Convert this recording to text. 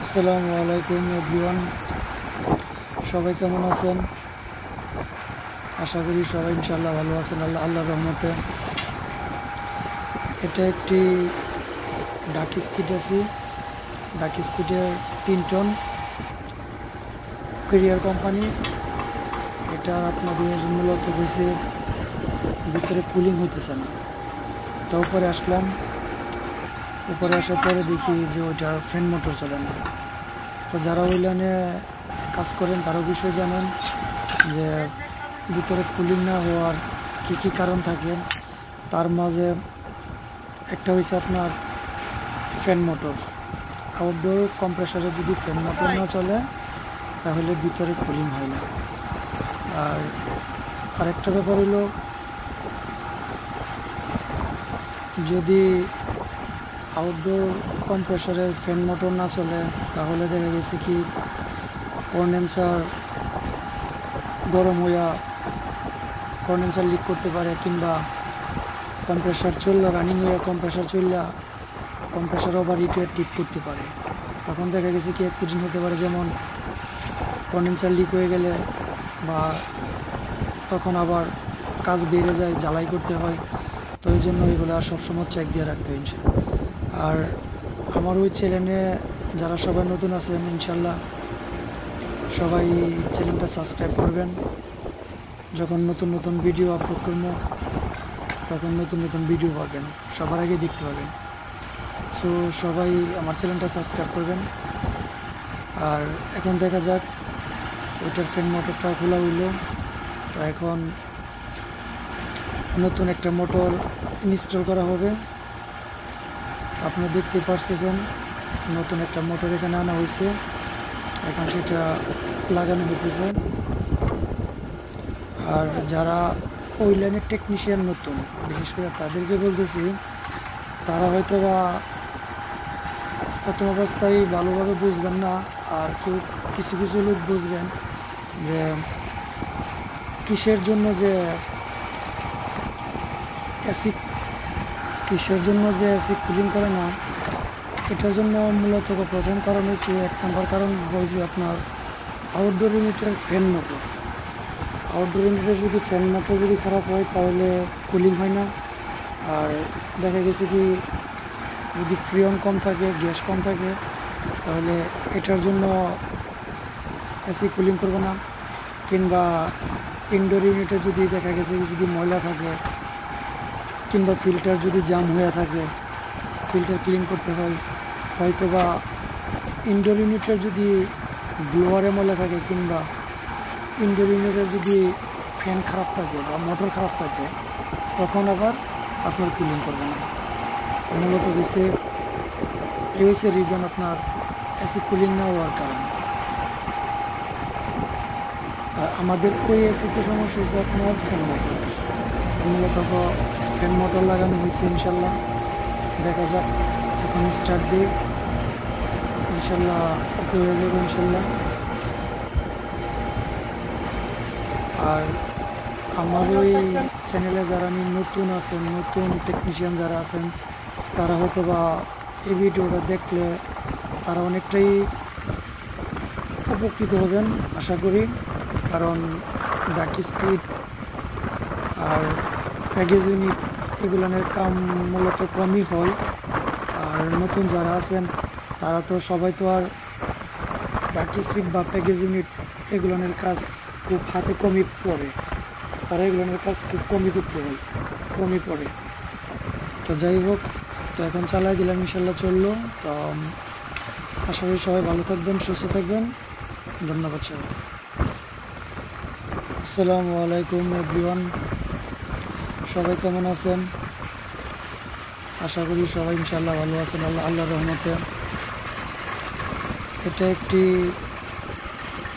আসসালামু আলাইকুম এভরিওয়ান, সবাই কেমন আছেন? আশা করি সবাই ইনশাআল্লাহ ভালো আছেন আল্লাহর রহমতে। এটা একটি ডাক স্কিড আছে, ডাক স্কিডের 3 টন ক্যারিয়ার কোম্পানি। এটা আপনাদের মূলত হয়েছে ভিতরে কুলিং হইতেছে না। তো উপরে আসলাম, উপরে আসার পরে দেখি যে ওইটার ফ্যান মোটর চলে না। তো যারা ওই লাইনে কাজ করেন তারাও বিষয় জানেন যে ভিতরে কুলিং না হওয়ার কী কারণ থাকে। তার মাঝে একটা হয়েছে আপনার ফ্যান মোটর। আউটডোর কম্প্রেসারে যদি ফ্যান মোটর না চলে তাহলে ভিতরে কুলিং হয় না। আর আরেকটা ব্যাপার হলো, যদি আউটডোর কম্প্রেসারের ফ্যান মোটর না চলে তাহলে দেখা গেছে কি কন্ডেন্সার গরম হইয়া কন্ডেন্সার লিক করতে পারে, কিংবা কম্প্রেসার চললে রানিং হইয়া কম্প্রেসার ওভার হিটের টিপ করতে পারে। তখন দেখা গেছে কি অ্যাক্সিডেন্ট হতে পারে, যেমন কন্ডেন্সার লিক হয়ে গেলে বা তখন আবার কাজ বেড়ে যায়, জ্বালাই করতে হয়। তো এই জন্য এগুলো সবসময় চেক দিয়ে রাখতে হয়। আর আমার ওই চ্যানেলে যারা সবাই নতুন আছেন ইনশাল্লাহ সবাই চ্যানেলটা সাবস্ক্রাইব করবেন। যখন নতুন নতুন ভিডিও আপলোড করবো তখন নতুন নতুন ভিডিও পাবেন, সবার আগে দেখতে পাবেন। সো সবাই আমার চ্যানেলটা সাবস্ক্রাইব করবেন। আর এখন দেখা যাক, ওইটার ফ্যান মোটরটা খোলা হইল। তো এখন নতুন একটা মোটর ইনস্টল করা হবে। আপনারা দেখতে পারতেছেন নতুন একটা মোটর এখানে আনা হয়েছে, এখন সেটা লাগানো হইতেছে। আর যারা ওই লাইনের টেকনিশিয়ান নতুন, বিশেষ করে তাদেরকে বলতেছি, তারা হয়তো বা প্রথম অবস্থায় ভালোভাবে বুঝবেন না। আর কিছু কিছু লোক বুঝবেন যে কিসের জন্য যে অ্যাসিড কুলিং করে না। এটার জন্য মূলত প্রথম কারণ হচ্ছে, 1 নম্বর কারণ হয়েছে আপনার আউটডোর ইউনিটের ফ্যান মোটর। আউটডোর ইউনিটের যদি ফ্যান মোটর যদি খারাপ হয় তাহলে কুলিং হয় না। আর দেখা গেছে কি যদি ফ্রিয়ন কম থাকে, গ্যাস কম থাকে, তাহলে এটার জন্য এসি কুলিং করবে না। কিংবা ইনডোর ইউনিটে যদি দেখা গেছে যদি ময়লা থাকে কিংবা ফিল্টার যদি জাম হয়ে থাকে, ফিল্টার ক্লিন করতে হয়। হয়তো বা ইনডোর ইউনিটের যদি ব্লোয়ারে ময়লা থাকে কিংবা ইনডোর ইউনিটের যদি ফ্যান খারাপ থাকে বা মোটর খারাপ থাকে, তখন আবার আপনার কুলিং করবে না। মূলত এই হচ্ছে রিজন আপনার এসি কুলিং না হওয়ার কারণ। আর আমাদের ওই এসিতে সমস্যা হচ্ছে আপনার ফ্যান মোটর। মূলত ফ্যান মোটর লাগানো হয়েছে ইনশাল্লাহ। দেখা যাক, এখন স্টার্ট দিই, ইনশাল্লাহ ওকে হয়ে যাবে ইনশাল্লাহ। আর আমার ওই চ্যানেলে যারা নতুন আছেন, নতুন টেকনিশিয়ান যারা আছেন, তারা হয়তো বা এই ভিডিওটা দেখলে তারা অনেকটাই উপকৃত হবেন আশা করি। কারণ ডাক স্পিড আর প্যাকেজ ইউনিট এগুলোর কাম মূলত কমই হয়। আর নতুন যারা আছেন তারা তো সবাই তো আর ডাক স্পিড বা প্যাকেজ ইউনিট এগুলোর কাজ খুব হাতে কমই পড়ে, তারা এগুলোর কাজ খুব কমই পড়ে। তো যাই হোক, তো এখন চালাই দিলাম, ইনশাল্লাহ চললো। তো আশা করি সবাই ভালো থাকবেন, সুস্থ থাকবেন। ধন্যবাদ সবাই। আসসালামু আলাইকুম এভরিওয়ান, সবাই কেমন আছেন? আশা করি সবাই ইনশাল্লাহ ভালো আছেন আল্লাহর রহমতে। এটা একটি